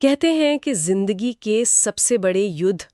कहते हैं कि जिंदगी के सबसे बड़े युद्ध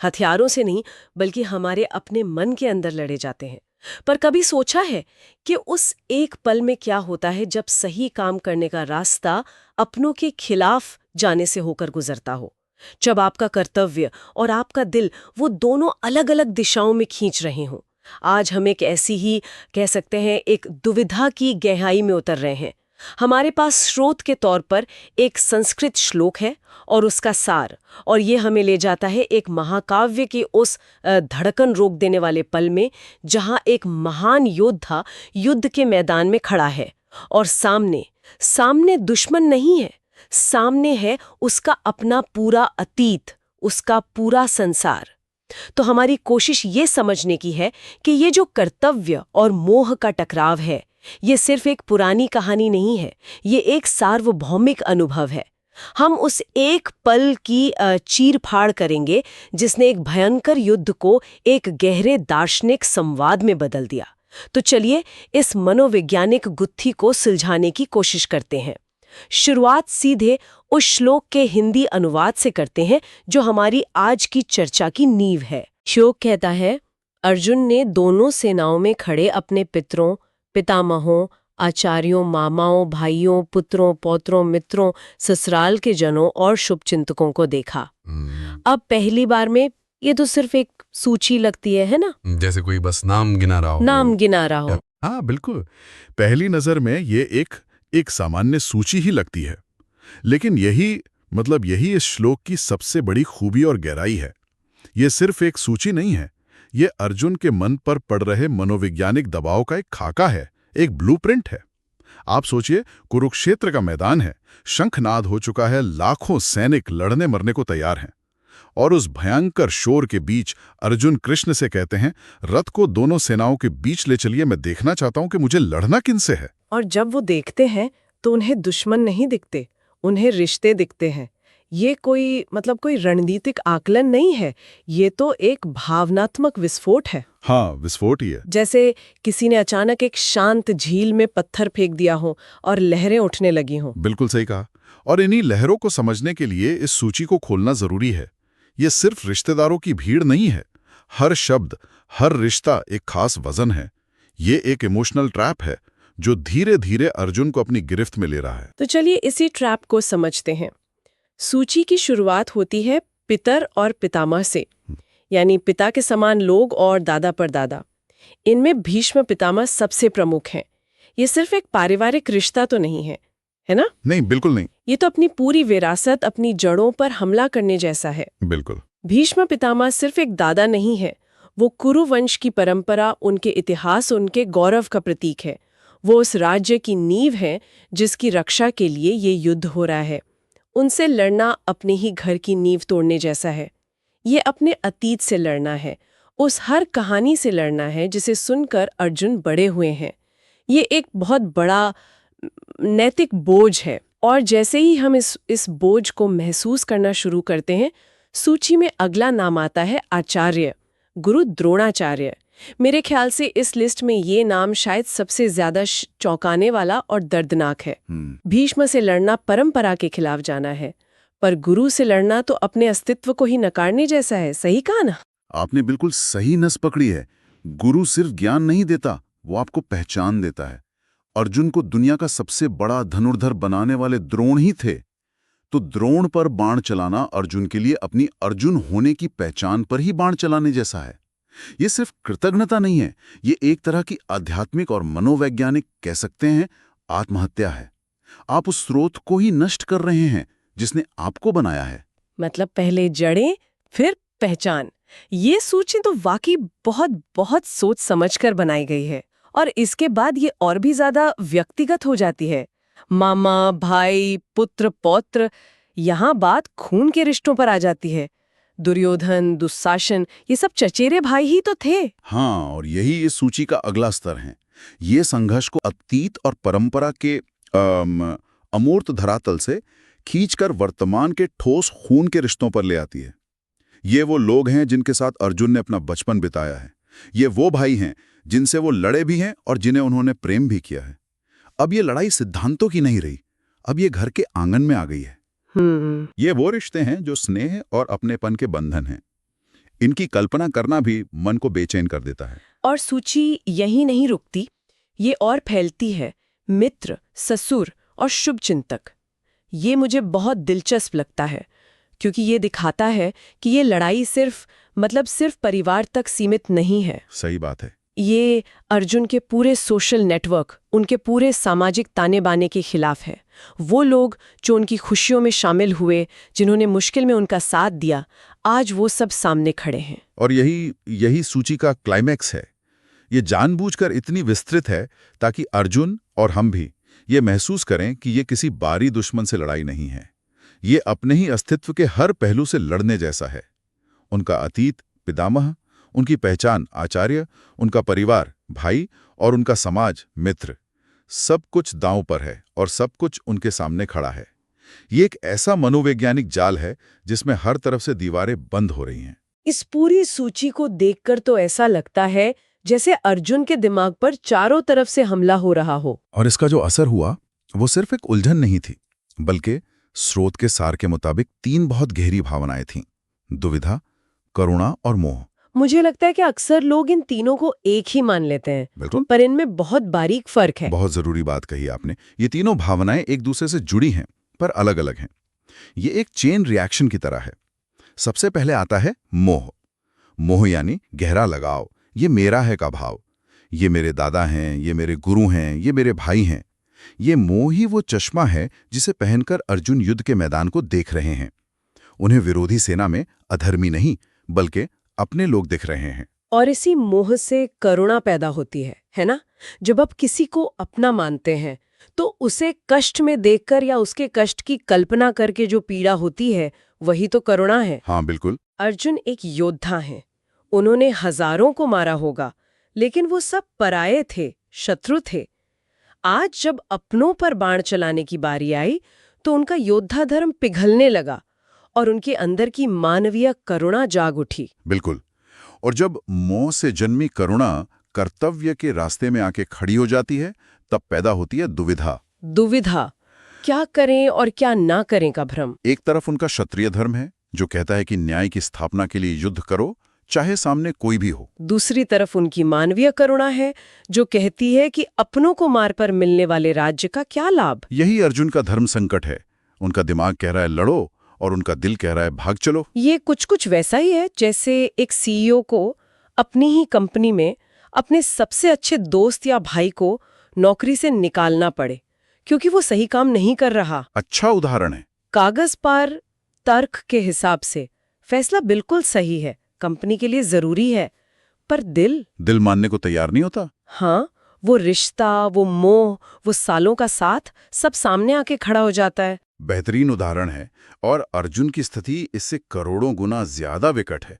हथियारों से नहीं बल्कि हमारे अपने मन के अंदर लड़े जाते हैं। पर कभी सोचा है कि उस एक पल में क्या होता है जब सही काम करने का रास्ता अपनों के खिलाफ जाने से होकर गुजरता हो, जब आपका कर्तव्य और आपका दिल वो दोनों अलग अलग दिशाओं में खींच रहे हों। आज हम एक ऐसी ही कह सकते हैं एक दुविधा की गहराई में उतर रहे हैं। हमारे पास स्रोत के तौर पर एक संस्कृत श्लोक है और उसका सार, और ये हमें ले जाता है एक महाकाव्य की उस धड़कन रोक देने वाले पल में जहां एक महान योद्धा युद्ध के मैदान में खड़ा है और सामने सामने दुश्मन नहीं है, सामने है उसका अपना पूरा अतीत, उसका पूरा संसार। तो हमारी कोशिश ये समझने की है कि ये जो कर्तव्य और मोह का टकराव है, ये सिर्फ एक पुरानी कहानी नहीं है, ये एक सार्वभौमिक अनुभव है। हम उस एक पल की चीर-फाड़ करेंगे जिसने एक भयंकर युद्ध को एक गहरे दार्शनिक संवाद में बदल दिया। तो चलिए इस मनोवैज्ञानिक गुत्थी को सुलझाने की कोशिश करते हैं। शुरुआत सीधे उस श्लोक के हिंदी अनुवाद से करते हैं जो हमारी आज की चर्चा की नींव है। श्लोक कहता है, अर्जुन ने दोनों सेनाओं में खड़े अपने पितरों, पितामहों, आचार्यों, मामाओं, भाइयों, पुत्रों, पौत्रों, मित्रों, ससुराल के जनों और शुभचिंतकों को देखा। अब पहली बार में ये तो सिर्फ एक सूची लगती है ना? जैसे कोई बस नाम गिना रहा हो। नाम गिना रहा हो। हाँ बिल्कुल, पहली नजर में ये एक सामान्य सूची ही लगती है। लेकिन यही इस श्लोक की सबसे बड़ी खूबी और गहराई है। ये सिर्फ एक सूची नहीं है, ये अर्जुन के मन पर पड़ रहे मनोवैज्ञानिक दबाव का एक खाका है, एक ब्लूप्रिंट है। आप सोचिए, कुरुक्षेत्र का मैदान है, शंखनाद हो चुका है, लाखों सैनिक लड़ने मरने को तैयार हैं। और उस भयंकर शोर के बीच अर्जुन कृष्ण से कहते हैं, रथ को दोनों सेनाओं के बीच ले चलिए, मैं देखना चाहता हूं कि मुझे लड़ना किनसे है। और जब वो देखते हैं तो उन्हें दुश्मन नहीं दिखते, उन्हें रिश्ते दिखते हैं। ये कोई रणनीतिक आकलन नहीं है, ये तो एक भावनात्मक विस्फोट है। हाँ, विस्फोट ही है। जैसे किसी ने अचानक एक शांत झील में पत्थर फेंक दिया हो और लहरें उठने लगी हों। बिल्कुल सही कहा। और इन्हीं लहरों को समझने के लिए इस सूची को खोलना जरूरी है। ये सिर्फ रिश्तेदारों की भीड़ नहीं है। हर शब्द, हर रिश्ता एक खास वजन है। ये एक इमोशनल ट्रैप है जो धीरे धीरे अर्जुन को अपनी गिरफ्त में ले रहा है। तो चलिए इसी ट्रैप को समझते हैं। सूची की शुरुआत होती है पितर और पितामह से, यानी पिता के समान लोग और दादा परदादा। इनमें भीष्म पितामह सबसे प्रमुख हैं। ये सिर्फ एक पारिवारिक रिश्ता तो नहीं है, है ना? नहीं, बिल्कुल नहीं। ये तो अपनी पूरी विरासत, अपनी जड़ों पर हमला करने जैसा है। बिल्कुल। भीष्म पितामह सिर्फ एक दादा नहीं है, वो कुरु वंश की परंपरा, उनके इतिहास, उनके गौरव का प्रतीक है। वो उस राज्य की नींव है जिसकी रक्षा के लिए ये युद्ध हो रहा है। उनसे लड़ना अपने ही घर की नींव तोड़ने जैसा है। ये अपने अतीत से लड़ना है, उस हर कहानी से लड़ना है जिसे सुनकर अर्जुन बड़े हुए हैं। ये एक बहुत बड़ा नैतिक बोझ है। और जैसे ही हम इस बोझ को महसूस करना शुरू करते हैं, सूची में अगला नाम आता है आचार्य, गुरु द्रोणाचार्य। मेरे ख्याल से इस लिस्ट में ये नाम शायद सबसे ज्यादा चौंकाने वाला और दर्दनाक है। भीष्म से लड़ना परंपरा के खिलाफ जाना है, पर गुरु से लड़ना तो अपने अस्तित्व को ही नकारने जैसा है। सही कहा ना? आपने बिल्कुल सही नस पकड़ी है। गुरु सिर्फ ज्ञान नहीं देता, वो आपको पहचान देता है। अर्जुन को दुनिया का सबसे बड़ा धनुर्धर बनाने वाले द्रोण ही थे। तो द्रोण पर बाण चलाना अर्जुन के लिए अपनी अर्जुन होने की पहचान पर ही बाण चलाने जैसा है। ये सिर्फ कृतज्ञता नहीं है, ये एक तरह की आध्यात्मिक और मनोवैज्ञानिक, कह सकते हैं, आत्महत्या है। आप उस स्रोत को ही नष्ट कर रहे हैं जिसने आपको बनाया है। मतलब पहले जड़ें, फिर पहचान। ये सूची तो वाकई बहुत बहुत सोच समझकर बनाई गई है। और इसके बाद ये और भी ज्यादा व्यक्तिगत हो जाती है। मामा, भाई, पुत्र, पौत्र, यहाँ बात खून के रिश्तों पर आ जाती है। दुर्योधन, दुशासन, ये सब चचेरे भाई ही तो थे। हाँ, और यही इस सूची का अगला स्तर है। ये संघर्ष को अतीत और परंपरा के अमूर्त धरातल से खींचकर वर्तमान के ठोस खून के रिश्तों पर ले आती है। ये वो लोग हैं जिनके साथ अर्जुन ने अपना बचपन बिताया है। ये वो भाई हैं जिनसे वो लड़े भी हैं और जिन्हें उन्होंने प्रेम भी किया है। अब ये लड़ाई सिद्धांतों की नहीं रही, अब ये घर के आंगन में आ गई है। ये वो रिश्ते हैं जो स्नेह और अपनेपन के बंधन हैं। इनकी कल्पना करना भी मन को बेचैन कर देता है। और सूची यही नहीं रुकती, ये और फैलती है मित्र, ससुर और शुभचिंतक। ये मुझे बहुत दिलचस्प लगता है, क्योंकि ये दिखाता है कि ये लड़ाई सिर्फ परिवार तक सीमित नहीं है। सही बात है। ये अर्जुन के पूरे सोशल नेटवर्क, उनके पूरे सामाजिक ताने बाने के खिलाफ है। वो लोग जो उनकी खुशियों में शामिल हुए, जिन्होंने मुश्किल में उनका साथ दिया, आज वो सब सामने खड़े हैं। और यही सूची का क्लाइमैक्स है। ये जानबूझकर इतनी विस्तृत है ताकि अर्जुन और हम भी ये महसूस करें कि ये किसी बाहरी दुश्मन से लड़ाई नहीं है। ये अपने ही अस्तित्व के हर पहलू से लड़ने जैसा है। उनका अतीत पितामह, उनकी पहचान आचार्य, उनका परिवार भाई और उनका समाज मित्र, सब कुछ दांव पर है और सब कुछ उनके सामने खड़ा है। ये एक ऐसा मनोवैज्ञानिक जाल है जिसमें हर तरफ से दीवारें बंद हो रही हैं। इस पूरी सूची को देखकर तो ऐसा लगता है जैसे अर्जुन के दिमाग पर चारों तरफ से हमला हो रहा हो। और इसका जो असर हुआ वो सिर्फ एक उलझन नहीं थी, बल्कि स्रोत के सार के मुताबिक 3 बहुत गहरी भावनाएं थीं: दुविधा, करुणा और मोह। मुझे लगता है कि अक्सर लोग इन तीनों को एक ही मान लेते हैं, बिल्कुल, पर इनमें बहुत बारीक फर्क है। बहुत जरूरी बात कही आपने। ये तीनों भावनाएं एक दूसरे से जुड़ी हैं, पर अलग अलग हैं। ये एक चेन रिएक्शन की तरह है। सबसे पहले आता है मोह। मोह यानी गहरा लगाव, ये मेरा है का भाव। ये मेरे दादा हैं, ये मेरे गुरु हैं, ये मेरे भाई हैं। ये मोह ही वो चश्मा है जिसे पहनकर अर्जुन युद्ध के मैदान को देख रहे हैं। उन्हें विरोधी सेना में अधर्मी नहीं बल्कि अपने लोग दिख रहे हैं। और इसी मोह से करुणा पैदा होती है ना? जब आप किसी को अपना मानते हैं तो उसे कष्ट में देखकर या उसके कष्ट की कल्पना करके जो पीड़ा होती है, वही तो करुणा है। हाँ बिल्कुल। अर्जुन एक योद्धा हैं। उन्होंने हजारों को मारा होगा, लेकिन वो सब पराये थे, शत्रु थे। आज जब अपनों पर बाण चलाने की बारी आई तो उनका योद्धा धर्म पिघलने लगा और उनके अंदर की मानवीय करुणा जाग उठी। बिल्कुल। और जब मोह से जन्मी करुणा कर्तव्य के रास्ते में आके खड़ी हो जाती है, तब पैदा होती है दुविधा। दुविधा, क्या करें और क्या ना करें का भ्रम। एक तरफ उनका क्षत्रिय धर्म है जो कहता है कि न्याय की स्थापना के लिए युद्ध करो, चाहे सामने कोई भी हो। दूसरी तरफ उनकी मानवीय करुणा है जो कहती है कि अपनों को मार पर मिलने वाले राज्य का क्या लाभ। यही अर्जुन का धर्म संकट है। उनका दिमाग कह रहा है लड़ो और उनका दिल कह रहा है भाग चलो। ये कुछ वैसा ही है जैसे एक सीईओ को अपनी ही कंपनी में अपने सबसे अच्छे दोस्त या भाई को नौकरी से निकालना पड़े क्योंकि वो सही काम नहीं कर रहा। अच्छा उदाहरण है। कागज पर तर्क के हिसाब से फैसला बिल्कुल सही है, कंपनी के लिए जरूरी है, पर दिल मानने को तैयार नहीं होता। हाँ, वो रिश्ता, वो मोह, वो सालों का साथ सब सामने आके खड़ा हो जाता है। बेहतरीन उदाहरण है। और अर्जुन की स्थिति इससे करोड़ों गुना ज्यादा विकट है,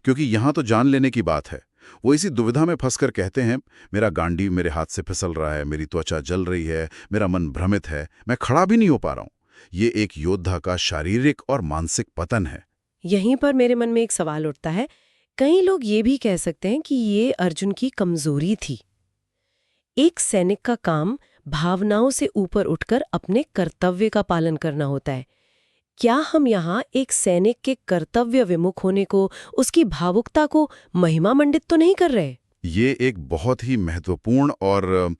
क्योंकि यहाँ तो जान लेने की बात है। वो इसी दुविधा में फंसकर कहते हैं, मेरा गांडी मेरे हाथ से फिसल रहा है, मेरी त्वचा जल रही है, मेरा मन भ्रमित है, मैं खड़ा भी नहीं हो पा रहा हूँ। ये एक योद्धा का शारीरिक और मानसिक पतन है। यहीं पर मेरे मन में एक सवाल उठता है, कई लोग ये भी कह सकते हैं कि ये अर्जुन की कमजोरी थी। एक सैनिक का काम भावनाओं से ऊपर उठकर अपने कर्तव्य का पालन करना होता है। क्या हम यहाँ एक सैनिक के कर्तव्य विमुख होने को, उसकी भावुकता को महिमा मंडित तो नहीं कर रहे? ये एक बहुत ही महत्वपूर्ण और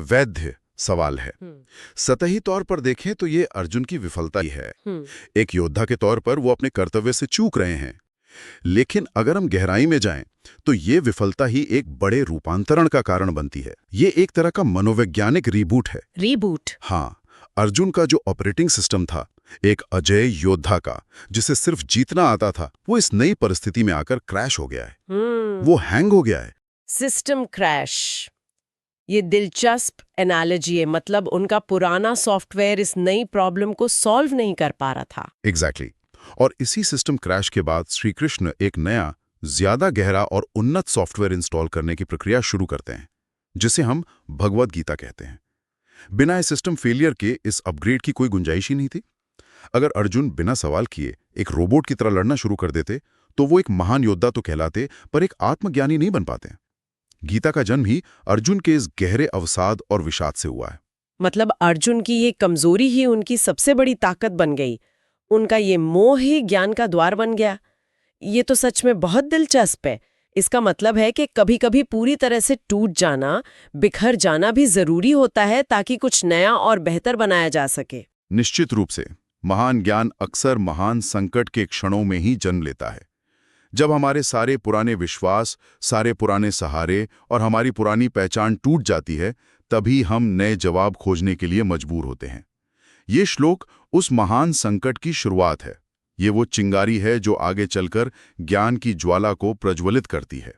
वैध सवाल है। सतही तौर पर देखें तो ये अर्जुन की विफलता ही है। एक योद्धा के तौर पर वो अपने कर्तव्य से चूक रहे हैं, लेकिन अगर हम गहराई में जाएं तो ये विफलता ही एक बड़े रूपांतरण का कारण बनती है। ये एक तरह का मनोवैज्ञानिक रीबूट है। रीबूट? हाँ, अर्जुन का जो ऑपरेटिंग सिस्टम था, एक अजय योद्धा का जिसे सिर्फ जीतना आता था, वो इस नई परिस्थिति में आकर क्रैश हो गया है। वो हैंग हो गया है। सिस्टम क्रैश, ये दिलचस्प एनालॉजी है। मतलब उनका पुराना सॉफ्टवेयर इस नई प्रॉब्लम को सॉल्व नहीं कर पा रहा था। एग्जैक्टली। और इसी सिस्टम क्रैश के बाद श्री कृष्ण एक नया, ज्यादा गहरा और उन्नत सॉफ्टवेयर इंस्टॉल करने की प्रक्रिया शुरू करते हैं, जिसे हम भगवद गीता कहते हैं। बिना इस सिस्टम फेलियर के इस अपग्रेड की कोई गुंजाइश ही नहीं थी। अगर अर्जुन बिना सवाल किए एक रोबोट की तरह लड़ना शुरू कर देते तो वो एक महान योद्धा तो कहलाते, पर एक आत्मज्ञानी नहीं बन पाते। गीता का जन्म ही अर्जुन के इस गहरे अवसाद और विषाद से हुआ है। मतलब अर्जुन की ये कमजोरी ही उनकी सबसे बड़ी ताकत बन गई, उनका ये मोह ही ज्ञान का द्वार बन गया। ये तो सच में बहुत दिलचस्प है। इसका मतलब है कि कभी-कभी पूरी तरह से टूट जाना, बिखर जाना भी जरूरी होता है ताकि कुछ नया और बेहतर बनाया जा सके। निश्चित रूप से महान ज्ञान अक्सर महान संकट के क्षणों में ही जन्म लेता है। जब हमारे सारे पुराने विश्वास, सारे पुराने सहारे और हमारी पुरानी पहचान टूट जाती है, तभी हम नए जवाब खोजने के लिए मजबूर होते हैं। ये श्लोक उस महान संकट की शुरुआत है। ये वो चिंगारी है जो आगे चलकर ज्ञान की ज्वाला को प्रज्वलित करती है।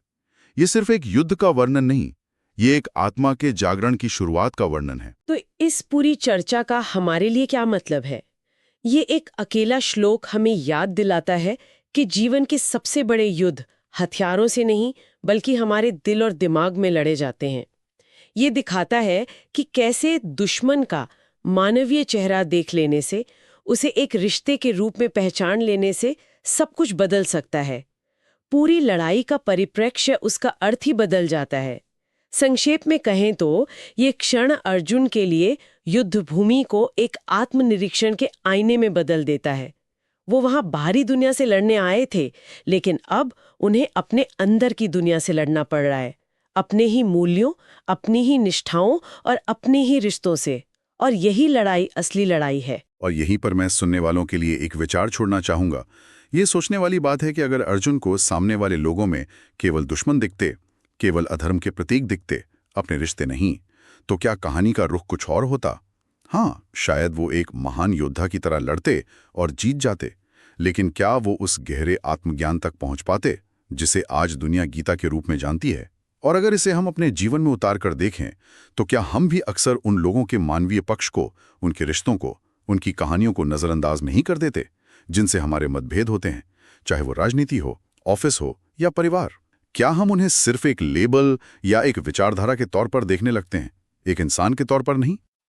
ये सिर्फ एक युद्ध का वर्णन नहीं, ये एक आत्मा के जागरण की शुरुआत का वर्णन है। तो इस पूरी चर्चा का हमारे लिए क्या मतलब है? ये एक अकेला श्लोक हमें याद दिलाता है कि जीवन के सबसे बड़े युद्ध हथियारों से नहीं, बल्कि हमारे दिल और दिमाग में लड़े जाते हैं। ये दिखाता है कि कैसे दुश्मन का मानवीय चेहरा देख लेने से, उसे एक रिश्ते के रूप में पहचान लेने से सब कुछ बदल सकता है। पूरी लड़ाई का परिप्रेक्ष्य, उसका अर्थ ही बदल जाता है। संक्षेप में कहें तो ये क्षण अर्जुन के लिए युद्ध भूमि को एक आत्मनिरीक्षण के आईने में बदल देता है। वो वहां बाहरी दुनिया से लड़ने आए थे, लेकिन अब उन्हें अपने अंदर की दुनिया से लड़ना पड़ रहा है, अपने ही मूल्यों, अपनी ही निष्ठाओं और अपने ही रिश्तों से। और यही लड़ाई असली लड़ाई है। और यहीं पर मैं सुनने वालों के लिए एक विचार छोड़ना चाहूंगा। ये सोचने वाली बात है कि अगर अर्जुन को सामने वाले लोगों में केवल दुश्मन दिखते, केवल अधर्म के प्रतीक दिखते, अपने रिश्ते नहीं, तो क्या कहानी का रुख कुछ और होता? हाँ, शायद वो एक महान योद्धा की तरह लड़ते और जीत जाते, लेकिन क्या वो उस गहरे आत्मज्ञान तक पहुंच पाते जिसे आज दुनिया गीता के रूप में जानती है? और अगर इसे हम अपने जीवन में उतार कर देखें, तो क्या हम भी अक्सर उन लोगों के मानवीय पक्ष को, उनके रिश्तों को, उनकी कहानियों को नजरअंदाज नहीं कर देते, जिनसे हमारे मतभेद होते हैं, चाहे वो राजनीति हो, ऑफिस हो या परिवार? क्या हम उन्हें सिर्फ एक लेबल या एक विचारधारा के तौर पर देखने लगते हैं, एक इंसान के तौर पर नहीं?